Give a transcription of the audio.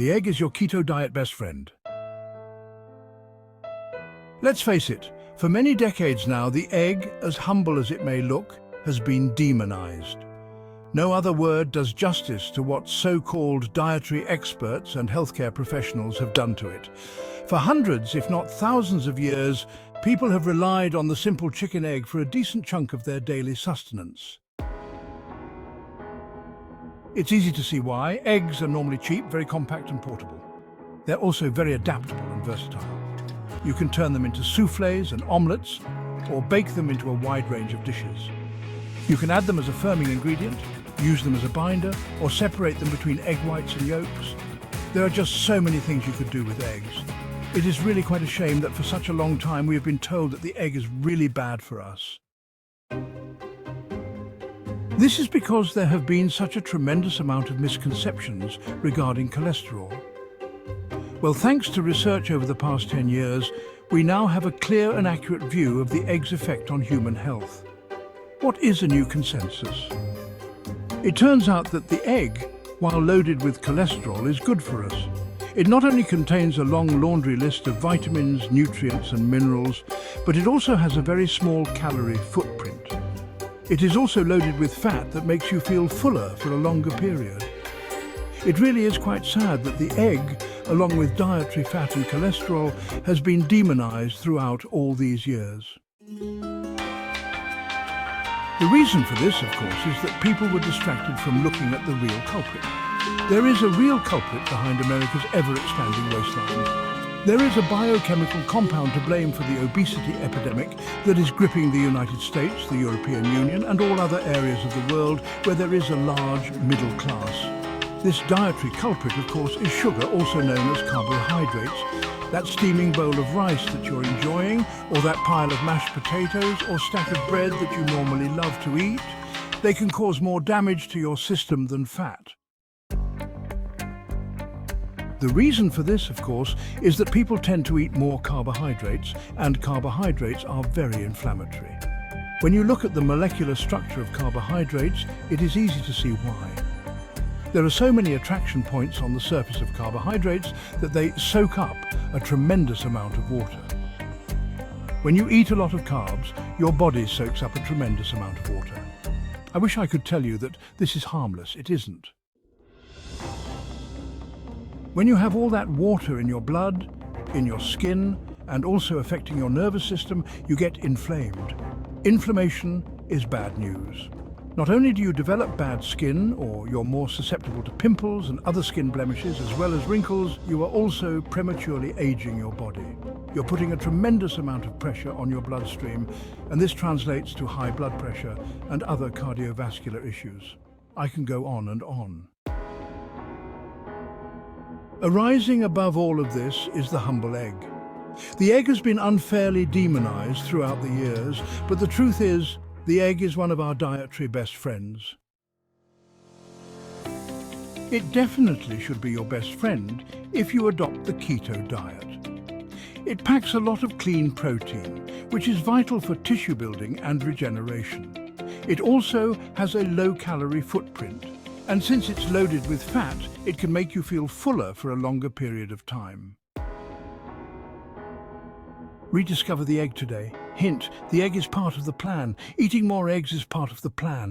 The egg is your keto diet best friend. Let's face it, for many decades now, the egg, as humble as it may look, has been demonized. No other word does justice to what so-called dietary experts and healthcare professionals have done to it. For hundreds, if not thousands of years, people have relied on the simple chicken egg for a decent chunk of their daily sustenance. It's easy to see why. Eggs are normally cheap, very compact and portable. They're also very adaptable and versatile. You can turn them into soufflés and omelettes, or bake them into a wide range of dishes. You can add them as a firming ingredient, use them as a binder, or separate them between egg whites and yolks. There are just so many things you could do with eggs. It is really quite a shame that for such a long time we have been told that the egg is really bad for us. This is because there have been such a tremendous amount of misconceptions regarding cholesterol. Well, thanks to research over the past 10 years, we now have a clear and accurate view of the egg's effect on human health. What is a new consensus? It turns out that the egg, while loaded with cholesterol, is good for us. It not only contains a long laundry list of vitamins, nutrients and minerals, but it also has a very small calorie footprint. It is also loaded with fat that makes you feel fuller for a longer period. It really is quite sad that the egg, along with dietary fat and cholesterol, has been demonized throughout all these years. The reason for this, of course, is that people were distracted from looking at the real culprit. There is a real culprit behind America's ever-expanding waistline. There is a biochemical compound to blame for the obesity epidemic that is gripping the United States, the European Union, and all other areas of the world where there is a large middle class. This dietary culprit, of course, is sugar, also known as carbohydrates. That steaming bowl of rice that you're enjoying, or that pile of mashed potatoes or stack of bread that you normally love to eat, they can cause more damage to your system than fat. The reason for this, of course, is that people tend to eat more carbohydrates, and carbohydrates are very inflammatory. When you look at the molecular structure of carbohydrates, it is easy to see why. There are so many attraction points on the surface of carbohydrates that they soak up a tremendous amount of water. When you eat a lot of carbs, your body soaks up a tremendous amount of water. I wish I could tell you that this is harmless. It isn't. When you have all that water in your blood, in your skin, and also affecting your nervous system, you get inflamed. Inflammation is bad news. Not only do you develop bad skin, or you're more susceptible to pimples and other skin blemishes as well as wrinkles, you are also prematurely aging your body. You're putting a tremendous amount of pressure on your bloodstream, and this translates to high blood pressure and other cardiovascular issues. I can go on and on. Arising above all of this is the humble egg. The egg has been unfairly demonized throughout the years, but the truth is, the egg is one of our dietary best friends. It definitely should be your best friend if you adopt the keto diet. It packs a lot of clean protein, which is vital for tissue building and regeneration. It also has a low-calorie footprint, and since it's loaded with fat, it can make you feel fuller for a longer period of time. Rediscover the egg today. Hint, the egg is part of the plan. Eating more eggs is part of the plan.